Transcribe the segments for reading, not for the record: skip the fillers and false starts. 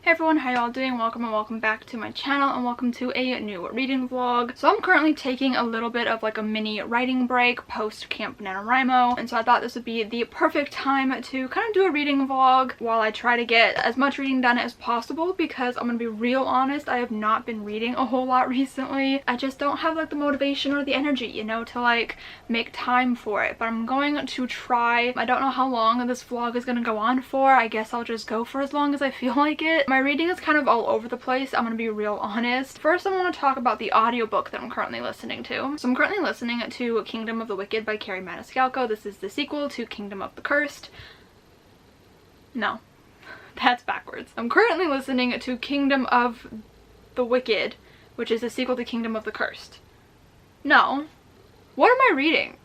Hey everyone, how y'all doing? Welcome and welcome back to my channel and welcome to a new reading vlog. So I'm currently taking a little bit of like a mini writing break post Camp NaNoWriMo, and so I thought this would be the perfect time to kind of do a reading vlog while I try to get as much reading done as possible, because I'm gonna be real honest, I have not been reading a whole lot recently. I just don't have like the motivation or the energy, you know, to like make time for it, but I'm going to try. I don't know how long this vlog is gonna go on for. I guess I'll just go for as long as I feel like it. My reading is kind of all over the place, I'm gonna be real honest. First, I want to talk about the audiobook that I'm currently listening to. So I'm currently listening to Kingdom of the Wicked by Carrie Maniscalco. This is the sequel to Kingdom of the Cursed. No, that's backwards. I'm currently listening to Kingdom of the Wicked, which is the sequel to Kingdom of the Cursed. No. What am I reading?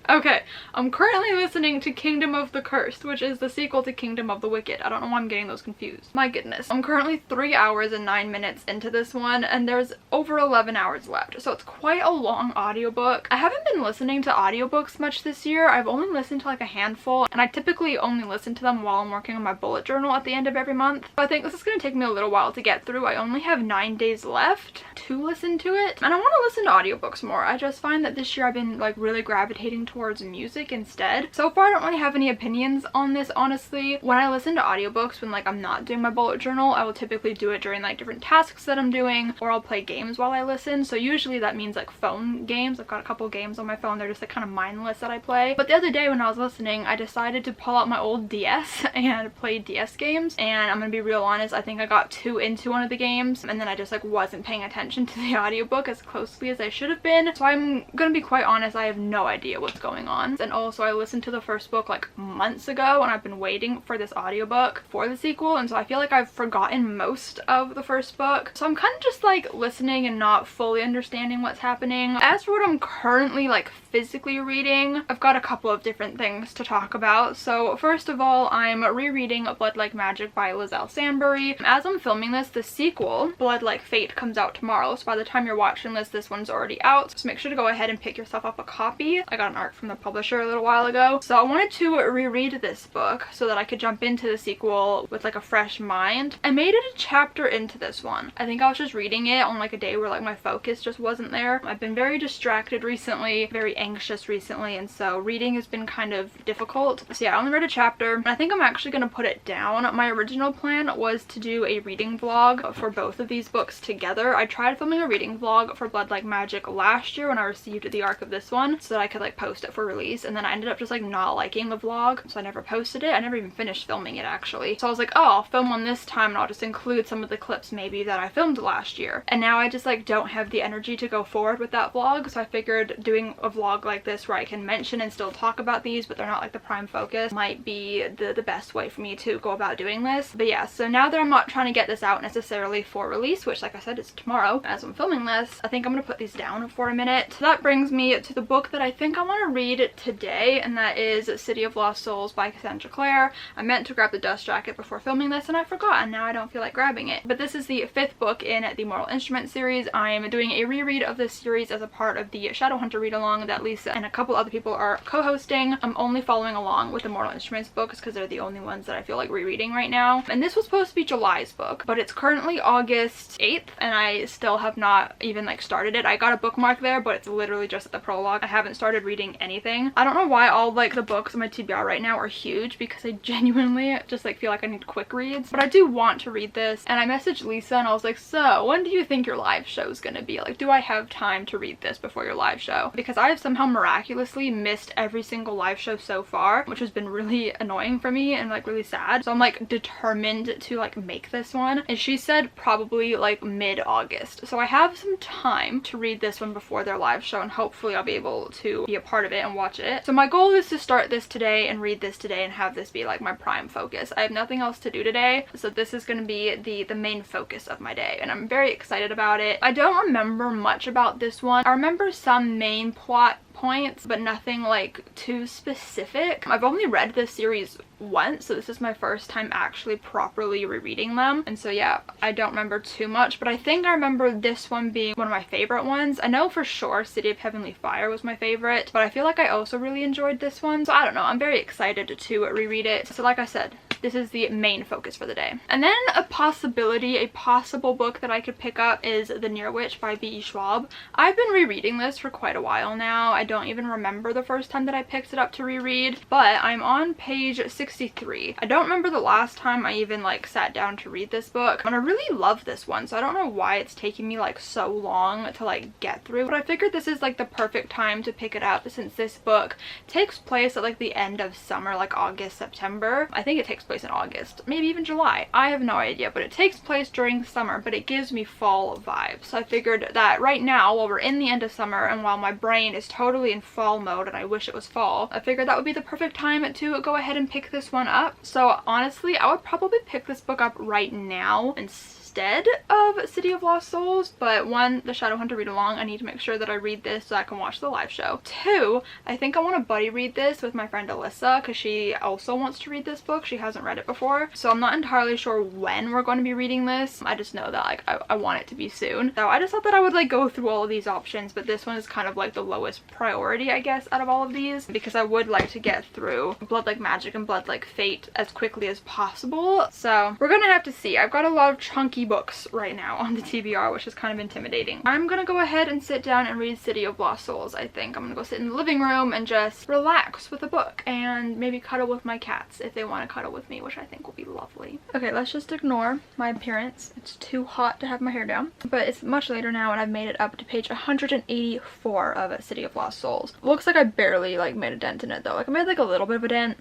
Okay, I'm currently listening to Kingdom of the Cursed, which is the sequel to Kingdom of the Wicked. I don't know why I'm getting those confused. My goodness. I'm currently 3 hours and 9 minutes into this one, and there's over 11 hours left, so it's quite a long audiobook. I haven't been listening to audiobooks much this year. I've only listened to like a handful, and I typically only listen to them while I'm working on my bullet journal at the end of every month. So I think this is going to take me a little while to get through. I only have 9 days left to listen to it, and I want to listen to audiobooks more. I just find that this year I've been like really gravitating towards music instead. So far, I don't really have any opinions on this, honestly. When I listen to audiobooks, when like I'm not doing my bullet journal, I will typically do it during like different tasks that I'm doing, or I'll play games while I listen. So usually that means like phone games. I've got a couple games on my phone. They're just like kind of mindless that I play. But the other day when I was listening, I decided to pull out my old DS and play DS games. And I'm gonna be real honest, I think I got too into one of the games, and then I just like wasn't paying attention to the audiobook as closely as I should have been. So I'm gonna be quite honest, I have no idea what's going on. And also, I listened to the first book like months ago, and I've been waiting for this audiobook for the sequel, and so I feel like I've forgotten most of the first book. So I'm kind of just like listening and not fully understanding what's happening. As for what I'm currently like physically reading, I've got a couple of different things to talk about. So first of all, I'm rereading Blood Like Magic by Lizelle Sandbury. As I'm filming this, the sequel, Blood Like Fate, comes out tomorrow, so by the time you're watching this one's already out. So make sure to go ahead and pick yourself up a copy. I got an art from the publisher a little while ago, so I wanted to reread this book so that I could jump into the sequel with like a fresh mind. I made it a chapter into this one. I think I was just reading it on like a day where like my focus just wasn't there. I've been very distracted recently, very anxious recently, and so reading has been kind of difficult. So yeah, I only read a chapter, and I think I'm actually going to put it down. My original plan was to do a reading vlog for both of these books together. I tried filming a reading vlog for Blood Like Magic last year when I received the arc of this one so that I could like post it for release, and then I ended up just like not liking the vlog, so I never posted it. I never even finished filming it actually. So I was like, oh, I'll film one this time and I'll just include some of the clips maybe that I filmed last year. And now I just like don't have the energy to go forward with that vlog, so I figured doing a vlog like this where I can mention and still talk about these but they're not like the prime focus might be the best way for me to go about doing this. But yeah, so now that I'm not trying to get this out necessarily for release, which like I said is tomorrow as I'm filming this, I think I'm gonna put these down for a minute. So that brings me to the book that I think I want to read today, and that is City of Lost Souls by Cassandra Clare. I meant to grab the dust jacket before filming this and I forgot, and now I don't feel like grabbing it. But this is the 5th book in the Mortal Instrument series. I'm doing a reread of this series as a part of the Shadowhunter read-along that Lisa and a couple other people are co-hosting. I'm only following along with the Mortal Instruments books because they're the only ones that I feel like rereading right now. And this was supposed to be July's book, but it's currently August 8th and I still have not even like started it. I got a bookmark there, but it's literally just at the prologue. I haven't started reading anything. I don't know why all like the books on my TBR right now are huge, because I genuinely just like feel like I need quick reads, but I do want to read this. And I messaged Lisa and I was like, so when do you think your live show is gonna be? Like, do I have time to read this before your live show? Because I have somehow miraculously missed every single live show so far, which has been really annoying for me and like really sad. So I'm like determined to like make this one, and she said probably like mid-August, so I have some time to read this one before their live show, and hopefully I'll be able to be a part of it and watch it. So my goal is to start this today and read this today and have this be like my prime focus. I have nothing else to do today, so this is going to be the main focus of my day, and I'm very excited about it. I don't remember much about this one. I remember some main plot points, but nothing like too specific. I've only read this series once, so this is my first time actually properly rereading them, and so yeah, I don't remember too much, but I think I remember this one being one of my favorite ones. I know for sure City of Heavenly Fire was my favorite, but I feel like I also really enjoyed this one, so I don't know, I'm very excited to reread it. So like I said, this is the main focus for the day. And then a possible book that I could pick up is The Near Witch by V.E. Schwab. I've been rereading this for quite a while now. I don't even remember the first time that I picked it up to reread, but I'm on page 63. I don't remember the last time I even like sat down to read this book, and I really love this one, so I don't know why it's taking me like so long to like get through, but I figured this is like the perfect time to pick it up since this book takes place at like the end of summer, like August, September. I think it takes place in August, maybe even July. I have no idea, but it takes place during summer, but it gives me fall vibes. So I figured that right now, while we're in the end of summer and while my brain is totally in fall mode and I wish it was fall, I figured that would be the perfect time to go ahead and pick this one up. So honestly, I would probably pick this book up right now instead of City of Lost Souls, but one, the Shadowhunter read along, I need to make sure that I read this so I can watch the live show. Two, I think I want to buddy read this with my friend Alyssa because she also wants to read this book. She hasn't read it before, so I'm not entirely sure when we're going to be reading this. I just know that like I want it to be soon. So I just thought that I would like go through all of these options, but this one is kind of like the lowest priority, I guess, out of all of these, because I would like to get through Blood Like Magic and Blood Like Fate as quickly as possible. So we're gonna have to see. I've got a lot of chunky books right now on the TBR, which is kind of intimidating. I'm gonna go ahead and sit down and read City of Lost Souls. I think I'm gonna go sit in the living room and just relax with a book and maybe cuddle with my cats if they want to cuddle with me, which I think will be lovely. Okay, let's just ignore my appearance. It's too hot to have my hair down, but it's much later now and I've made it up to page 184 of City of Lost Souls. Looks like I barely like made a dent in it though. Like I made like a little bit of a dent,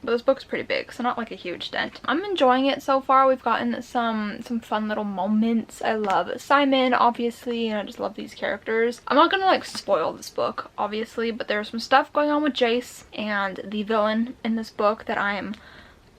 but this book's pretty big, so not like a huge dent. I'm enjoying it so far. We've gotten some fun little moments. I love Simon, obviously, and I just love these characters. I'm not gonna like spoil this book, obviously, but there's some stuff going on with Jace and the villain in this book that I am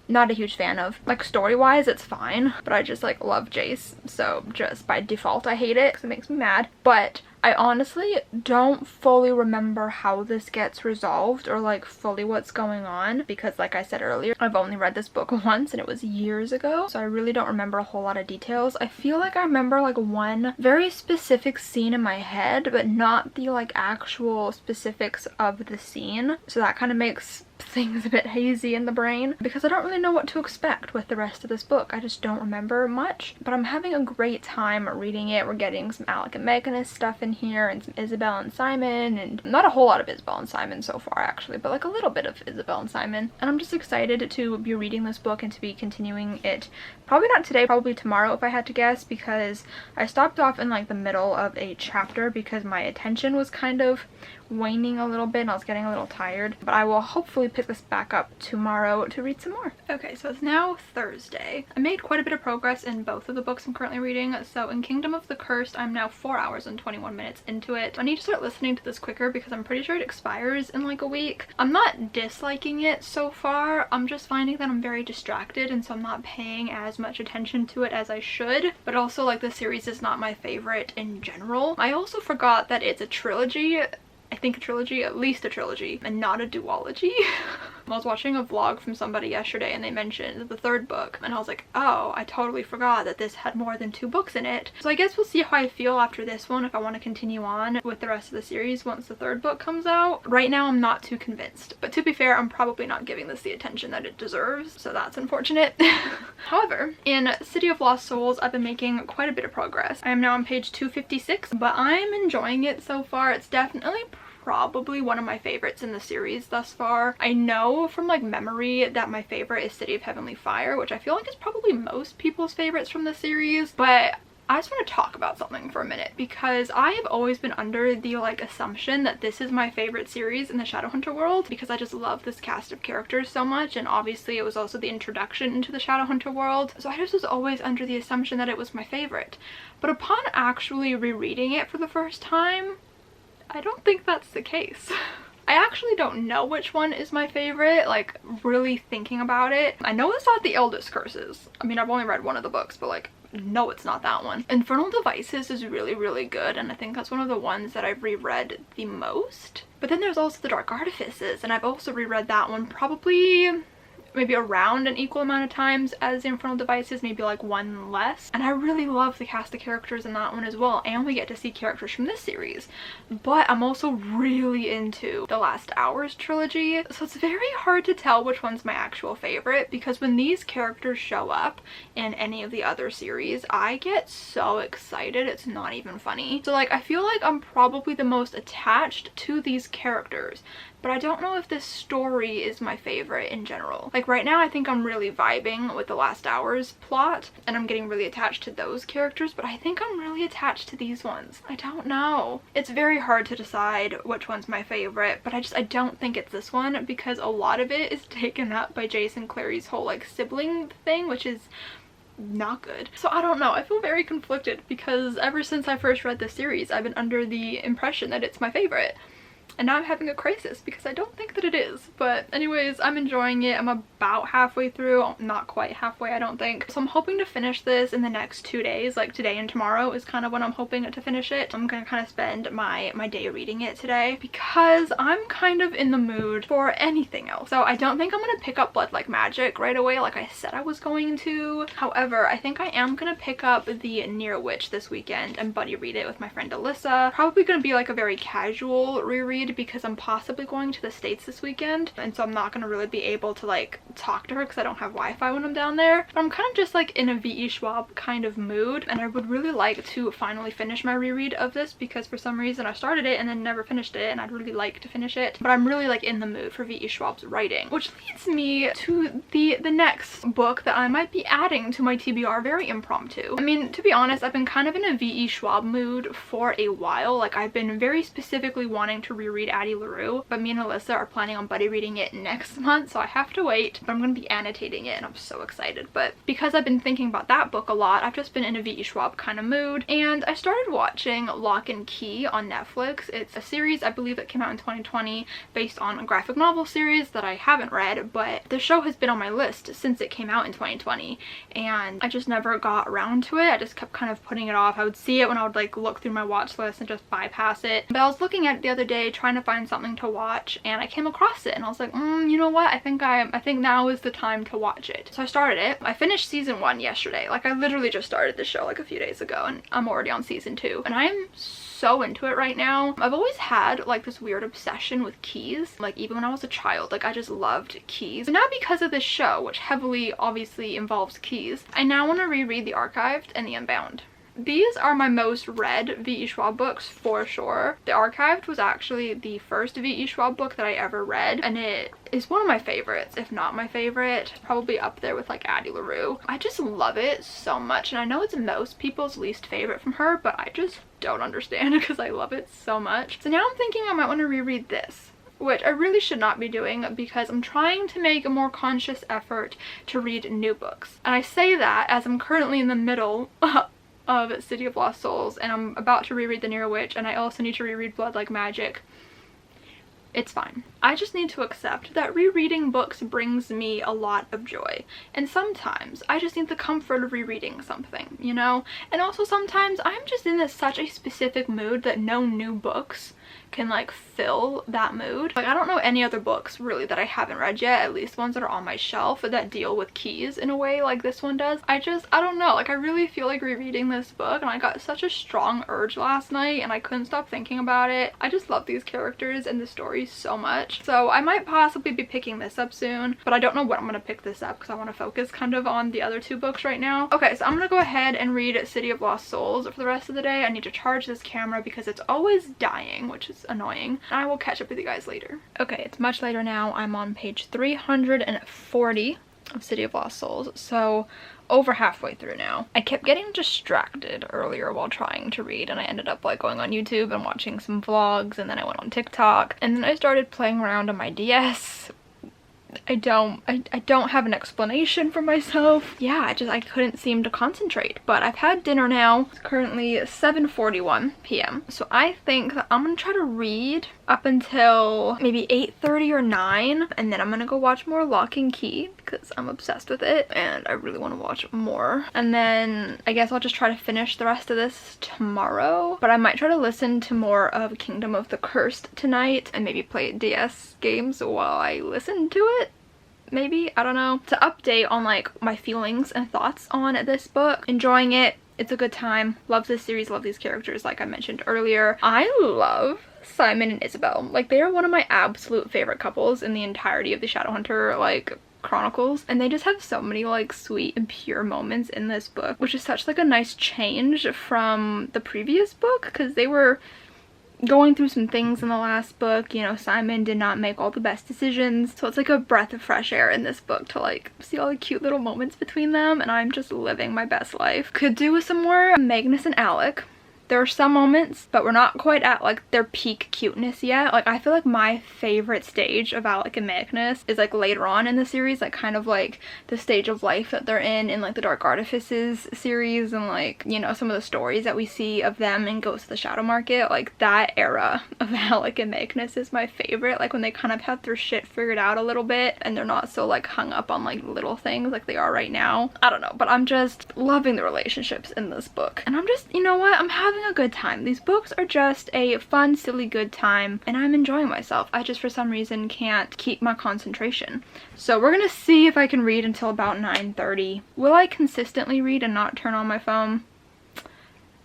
not a huge fan of. Like story-wise, it's fine, but I just like love Jace, so just by default I hate it because it makes me mad. But I honestly don't fully remember how this gets resolved or like fully what's going on because like I said earlier, I've only read this book once and it was years ago, so I really don't remember a whole lot of details. I feel like I remember like one very specific scene in my head, but not the like actual specifics of the scene, so that kind of makes things a bit hazy in the brain because I don't really know what to expect with the rest of this book. I just don't remember much, but I'm having a great time reading it. We're getting some Alec and Megan stuff in here and some Isabel and Simon, and not a whole lot of Isabel and Simon so far actually, but like a little bit of Isabel and Simon, and I'm just excited to be reading this book and to be continuing it. Probably not today, probably tomorrow if I had to guess, because I stopped off in like the middle of a chapter because my attention was kind of waning a little bit and I was getting a little tired, but I will hopefully pick this back up tomorrow to read some more. Okay, so it's now Thursday. I made quite a bit of progress in both of the books I'm currently reading. So in Kingdom of the Cursed, I'm now 4 hours and 21 minutes into it. I need to start listening to this quicker because I'm pretty sure it expires in like a week. I'm not disliking it so far, I'm just finding that I'm very distracted and so I'm not paying as much attention to it as I should, but also like the series is not my favorite in general. I also forgot that it's a trilogy. I think a trilogy, at least a trilogy, and not a duology. I was watching a vlog from somebody yesterday and they mentioned the third book and I was like, oh, I totally forgot that this had more than 2 books in it. So I guess we'll see how I feel after this one, if I want to continue on with the rest of the series once the third book comes out. Right now I'm not too convinced, but to be fair, I'm probably not giving this the attention that it deserves, so that's unfortunate. However, in City of Lost Souls, I've been making quite a bit of progress. I am now on page 256, but I'm enjoying it so far. It's definitely probably one of my favorites in the series thus far. I know from like memory that my favorite is City of Heavenly Fire, which I feel like is probably most people's favorites from the series, but I just want to talk about something for a minute because I have always been under the like assumption that this is my favorite series in the Shadowhunter world because I just love this cast of characters so much, and obviously it was also the introduction into the Shadowhunter world, so I just was always under the assumption that it was my favorite. But upon actually rereading it for the first time, I don't think that's the case. I actually don't know which one is my favorite, like really thinking about it. I know it's not the Eldest Curses. I mean, I've only read one of the books, but like, no, it's not that one. Infernal Devices is really, really good, and I think that's one of the ones that I've reread the most. But then there's also The Dark Artifices, and I've also reread that one probably maybe around an equal amount of times as the Infernal Devices, maybe like one less. And I really love the cast of characters in that one as well, and we get to see characters from this series. But I'm also really into the Last Hours trilogy, so it's very hard to tell which one's my actual favorite, because when these characters show up in any of the other series, I get so excited, it's not even funny. So like, I feel like I'm probably the most attached to these characters, but I don't know if this story is my favorite in general. Like right now I think I'm really vibing with the Last Hours plot and I'm getting really attached to those characters, but I think I'm really attached to these ones. I don't know. It's very hard to decide which one's my favorite, but I don't think it's this one, because a lot of it is taken up by Jason Clary's whole like sibling thing, which is not good. So I don't know, I feel very conflicted, because ever since I first read this series I've been under the impression that it's my favorite. And now I'm having a crisis because I don't think that it is. But anyways, I'm enjoying it. I'm about halfway through. Not quite halfway, I don't think. So I'm hoping to finish this in the next 2 days. Like today and tomorrow is kind of when I'm hoping to finish it. I'm gonna kind of spend my day reading it today, because I'm kind of in the mood for anything else. So I don't think I'm gonna pick up Blood Like Magic right away like I said I was going to. However, I think I am gonna pick up the Near Witch this weekend and buddy read it with my friend Alyssa. Probably gonna be like a very casual reread, because I'm possibly going to the States this weekend, and so I'm not gonna really be able to like talk to her because I don't have Wi-Fi when I'm down there. But I'm kind of just like in a V.E. Schwab kind of mood, and I would really like to finally finish my reread of this, because for some reason I started it and then never finished it, and I'd really like to finish it. But I'm really like in the mood for V.E. Schwab's writing, which leads me to the next book that I might be adding to my TBR, very impromptu. I mean, to be honest, I've been kind of in a V.E. Schwab mood for a while. Like I've been very specifically wanting to reread Addie LaRue, but me and Alyssa are planning on buddy reading it next month, so I have to wait. But I'm going to be annotating it and I'm so excited. But because I've been thinking about that book a lot, I've just been in a V.E. Schwab kind of mood, and I started watching Lock and Key on Netflix. It's a series I believe that came out in 2020 based on a graphic novel series that I haven't read, but the show has been on my list since it came out in 2020 and I just never got around to it. I just kept kind of putting it off. I would see it when I would like look through my watch list and just bypass it. But I was looking at it the other day trying to find something to watch, and I came across it and I was like, you know what, I think now is the time to watch it. So I started it. I finished season 1 yesterday. Like I literally just started the show like a few days ago, and I'm already on season 2, and I am so into it right now. I've always had like this weird obsession with keys, like even when I was a child. Like I just loved keys. But now because of this show, which heavily obviously involves keys, I now want to reread The Archived and The Unbound. These are my most read V.E. Schwab books for sure. The Archived was actually the first V.E. Schwab book that I ever read, and it is one of my favorites, if not my favorite. Probably up there with like Addie LaRue. I just love it so much, and I know it's most people's least favorite from her, but I just don't understand because I love it so much. So now I'm thinking I might want to reread this, which I really should not be doing because I'm trying to make a more conscious effort to read new books. And I say that as I'm currently in the middle of City of Lost Souls, and I'm about to reread The Near Witch, and I also need to reread Blood Like Magic. It's fine. I just need to accept that rereading books brings me a lot of joy, and sometimes I just need the comfort of rereading something, you know? And also sometimes I'm just in such a specific mood that no new books can like fill that mood. Like I don't know any other books really that I haven't read yet, at least ones that are on my shelf that deal with keys in a way like this one does. I don't know, like I really feel like rereading this book, and I got such a strong urge last night and I couldn't stop thinking about it. I just love these characters and the story so much. So I might possibly be picking this up soon, but I don't know when I'm gonna pick this up because I want to focus kind of on the other 2 books right now. Okay, so I'm gonna go ahead and read City of Lost Souls for the rest of the day. I need to charge this camera because it's always dying, which is annoying. I will catch up with you guys later. Okay, it's much later now. I'm on page 340 of City of Lost Souls, so over halfway through now. I kept getting distracted earlier while trying to read, and I ended up like going on YouTube and watching some vlogs, and then I went on TikTok, and then I started playing around on my DS. I don't have an explanation for myself. Yeah, I couldn't seem to concentrate. But I've had dinner now. It's currently 7:41 p.m. So I think that I'm gonna try to read up until maybe 8:30 or 9, and then I'm gonna go watch more Lock and Key because I'm obsessed with it and I really want to watch more. And then I guess I'll just try to finish the rest of this tomorrow, but I might try to listen to more of Kingdom of the Cursed tonight and maybe play DS games while I listen to it. maybe, I don't know, to update on like my feelings and thoughts on this book. Enjoying it. It's a good time. Love this series, love these characters like I mentioned earlier. I love Simon and Isabel. Like, they are one of my absolute favorite couples in the entirety of the Shadowhunter like chronicles, and they just have so many like sweet and pure moments in this book, which is such like a nice change from the previous book, because they were going through some things in the last book. You know, Simon did not make all the best decisions, so it's like a breath of fresh air in this book to like see all the cute little moments between them, and I'm just living my best life. Could do with some more Magnus and Alec. There are some moments, but we're not quite at like their peak cuteness yet. Like, I feel like my favorite stage of Alec and Magnus is like later on in the series, like kind of like the stage of life that they're in like the Dark Artifices series, and like, you know, some of the stories that we see of them in Ghost of the Shadow Market. Like, that era of Alec and Magnus is my favorite, like when they kind of have their shit figured out a little bit and they're not so like hung up on like little things like they are right now. I don't know, but I'm just loving the relationships in this book, and I'm just, you know what, I'm having a good time. These books are just a fun, silly, good time, and I'm enjoying myself. I just for some reason can't keep my concentration. So we're gonna see if I can read until about 9:30. Will I consistently read and not turn on my phone?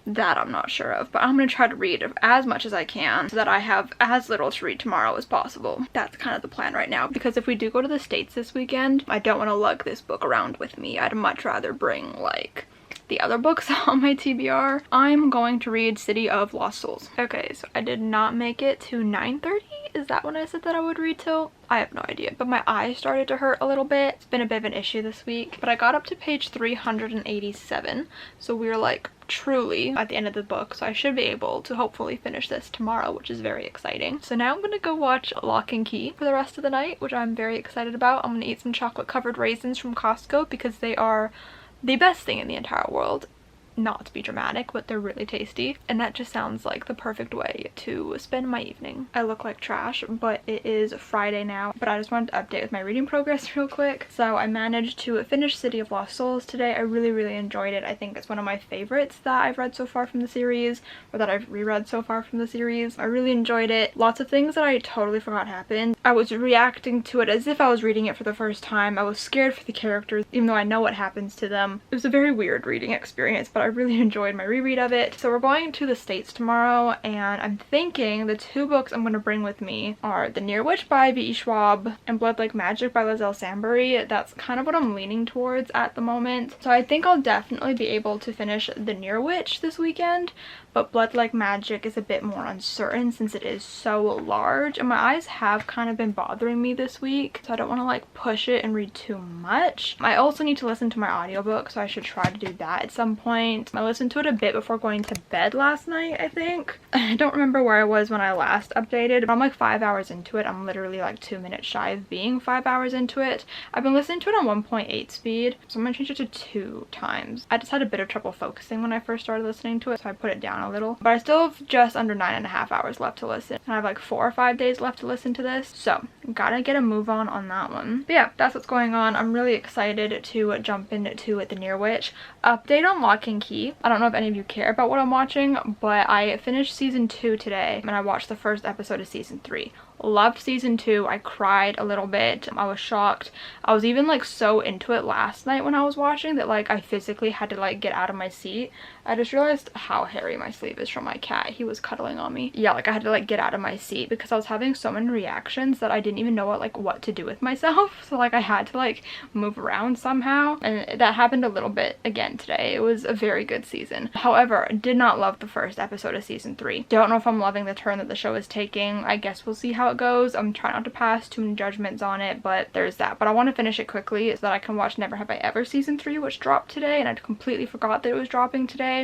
That I'm not sure of, but I'm gonna try to read as much as I can so that I have as little to read tomorrow as possible. That's kind of the plan right now, because if we do go to the States this weekend, I don't want to lug this book around with me. I'd much rather bring like the other books on my TBR. I'm going to read City of Lost Souls. Okay, so I did not make it to 9:30. Is that when I said that I would read till? I have no idea, but my eyes started to hurt a little bit. It's been a bit of an issue this week, but I got up to page 387, so we're like truly at the end of the book, so I should be able to hopefully finish this tomorrow, which is very exciting. So now I'm gonna go watch Lock and Key for the rest of the night, which I'm very excited about. I'm gonna eat some chocolate covered raisins from Costco because they are the best thing in the entire world. Not to be dramatic, but they're really tasty, and that just sounds like the perfect way to spend my evening. I look like trash, but it is Friday now, but I just wanted to update with my reading progress real quick. So I managed to finish City of Lost Souls today. I really enjoyed it. I think it's one of my favorites that I've read so far from the series, or that I've reread so far from the series. I really enjoyed it. Lots of things that I totally forgot happened. I was reacting to it as if I was reading it for the first time. I was scared for the characters, even though I know what happens to them. It was a very weird reading experience, but I really enjoyed my reread of it. So we're going to the States tomorrow, and I'm thinking the two books I'm going to bring with me are The Near Witch by V.E. Schwab and Blood Like Magic by Lizelle Sambury. That's kind of what I'm leaning towards at the moment. So I think I'll definitely be able to finish The Near Witch this weekend, but Blood Like Magic is a bit more uncertain since it is so large, and my eyes have kind of been bothering me this week, so I don't want to like push it and read too much. I also need to listen to my audiobook, so I should try to do that at some point. I listened to it a bit before going to bed last night, I think. I don't remember where I was when I last updated, but I'm like 5 hours into it. I'm literally like 2 minutes shy of being 5 hours into it. I've been listening to it on 1.8 speed, so I'm gonna change it to 2 times. I just had a bit of trouble focusing when I first started listening to it, so I put it down a little, but I still have just under 9.5 hours left to listen, and I have like 4 or 5 days left to listen to this, so gotta get a move on that one. But yeah, that's what's going on. I'm really excited to jump into The Near Witch. Update on Lock and Key. I don't know if any of you care about what I'm watching, but I finished season 2 today, and I watched the first episode of season 3. Loved season 2. I cried a little bit. I was shocked. I was even like so into it last night when I was watching that like I physically had to like get out of my seat. I just realized how hairy my sleeve is from my cat. He was cuddling on me. Yeah, like I had to like get out of my seat because I was having so many reactions that I didn't even know what to do with myself. So like I had to like move around somehow, and that happened a little bit again today. It was a very good season. However, I did not love the first episode of season 3. Don't know if I'm loving the turn that the show is taking. I guess we'll see how it goes. I'm trying not to pass too many judgments on it, but there's that. But I want to finish it quickly so that I can watch Never Have I Ever season 3, which dropped today, and I completely forgot that it was dropping today.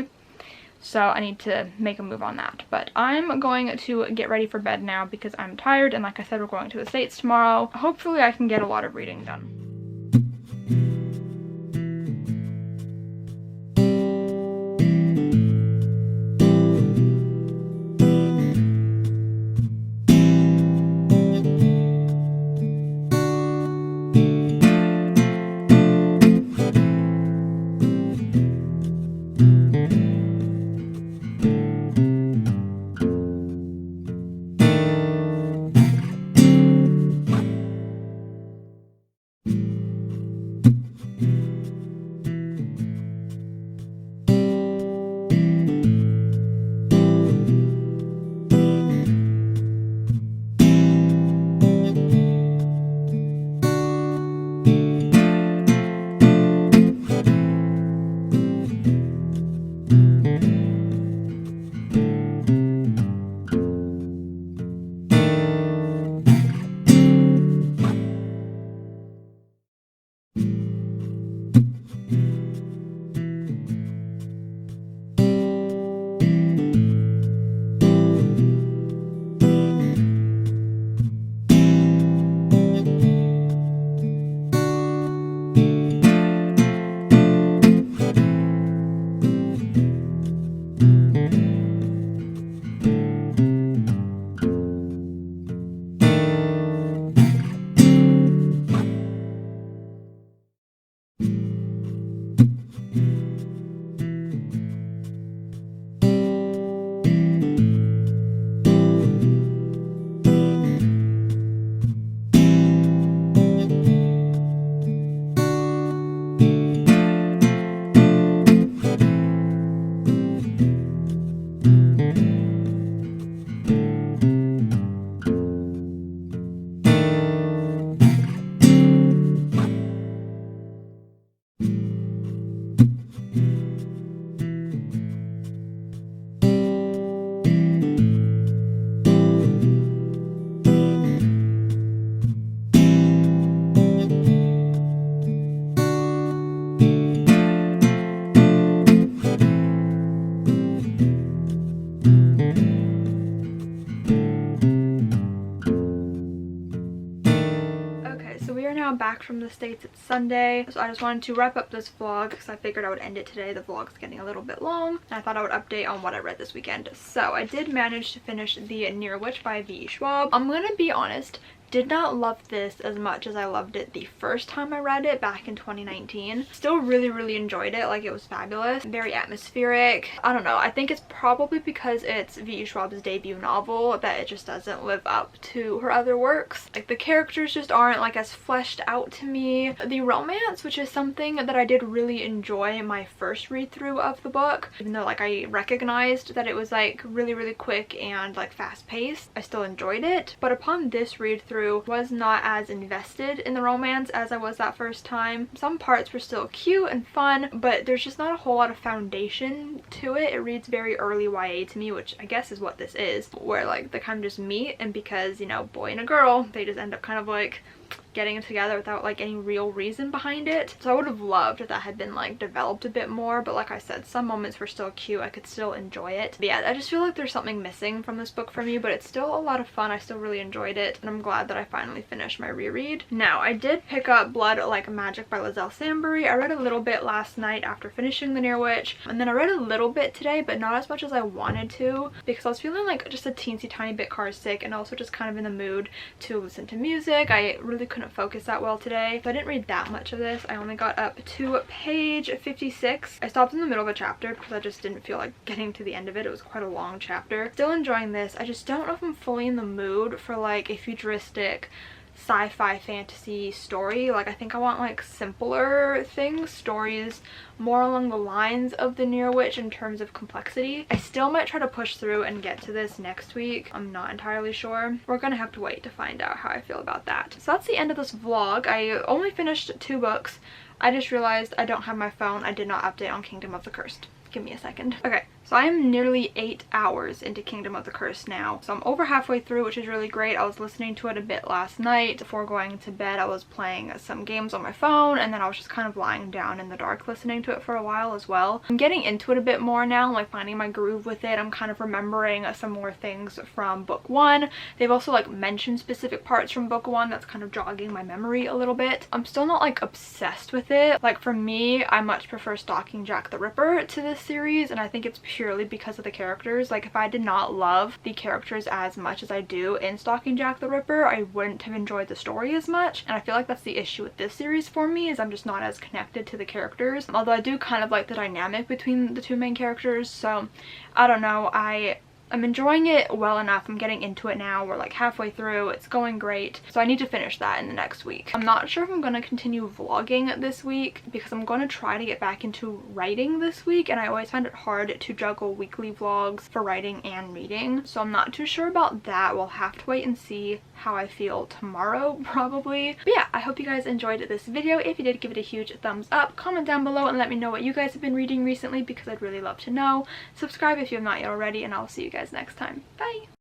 So I need to make a move on that. But I'm going to get ready for bed now because I'm tired, and like I said, we're going to the States tomorrow. Hopefully I can get a lot of reading done. from the States. It's Sunday, so I just wanted to wrap up this vlog because I figured I would end it today. The vlog's getting a little bit long, and I thought I would update on what I read this weekend. So I did manage to finish The Near Witch by V. Schwab. I'm gonna be honest, did not love this as much as I loved it the first time I read it back in 2019. Still really enjoyed it. Like, it was fabulous, very atmospheric. I don't know, I think it's probably because it's V. Schwab's debut novel that it just doesn't live up to her other works. Like, the characters just aren't like as fleshed out to me. The romance, which is something that I did really enjoy in my first read through of the book, even though like I recognized that it was like really quick and like fast paced, I still enjoyed it. But upon this read through, was not as invested in the romance as I was that first time. Some parts were still cute and fun, but there's just not a whole lot of foundation to it. It reads very early YA to me, which I guess is what this is, where like they kind of just meet, and because, you know, boy and a girl, they just end up kind of like getting it together without like any real reason behind it. So I would have loved if that had been like developed a bit more, but like I said, some moments were still cute. I could still enjoy it. But yeah, I just feel like there's something missing from this book for me, but it's still a lot of fun. I still really enjoyed it, and I'm glad that I finally finished my reread. Now, I did pick up Blood Like Magic by Lizelle Sambury. I read a little bit last night after finishing The Near Witch, and then I read a little bit today, but not as much as I wanted to, because I was feeling like just a teensy tiny bit car sick, and also just kind of in the mood to listen to music. I really couldn't focus that well today, so I didn't read that much of this. I only got up to page 56. I stopped in the middle of a chapter because I just didn't feel like getting to the end of it. It was quite a long chapter. Still enjoying this. I just don't know if I'm fully in the mood for like a futuristic sci-fi fantasy story. Like, I think I want like simpler things, stories more along the lines of The Near Witch in terms of complexity. I still might try to push through and get to this next week. I'm not entirely sure. We're gonna have to wait to find out how I feel about that. So that's the end of this vlog. I only finished 2 books. I just realized I don't have my phone. I did not update on Kingdom of the Cursed. Give me a second. Okay, so I am nearly 8 hours into Kingdom of the Cursed now. So I'm over halfway through, which is really great. I was listening to it a bit last night. Before going to bed, I was playing some games on my phone, and then I was just kind of lying down in the dark listening to it for a while as well. I'm getting into it a bit more now, like finding my groove with it. I'm kind of remembering some more things from book 1. They've also like mentioned specific parts from book 1 that's kind of jogging my memory a little bit. I'm still not like obsessed with it. Like, for me, I much prefer Stalking Jack the Ripper to this series, and I think it's purely because of the characters. Like, if I did not love the characters as much as I do in Stalking Jack the Ripper, I wouldn't have enjoyed the story as much, and I feel like that's the issue with this series for me, is I'm just not as connected to the characters, although I do kind of like the dynamic between the 2 main characters. So I don't know, I'm enjoying it well enough. I'm getting into it now. We're like halfway through. It's going great. So I need to finish that in the next week. I'm not sure if I'm going to continue vlogging this week because I'm going to try to get back into writing this week, and I always find it hard to juggle weekly vlogs for writing and reading. So I'm not too sure about that. We'll have to wait and see how I feel tomorrow, probably. But yeah, I hope you guys enjoyed this video. If you did, give it a huge thumbs up. Comment down below and let me know what you guys have been reading recently, because I'd really love to know. Subscribe if you have not yet already, and I'll see you guys next time. Bye!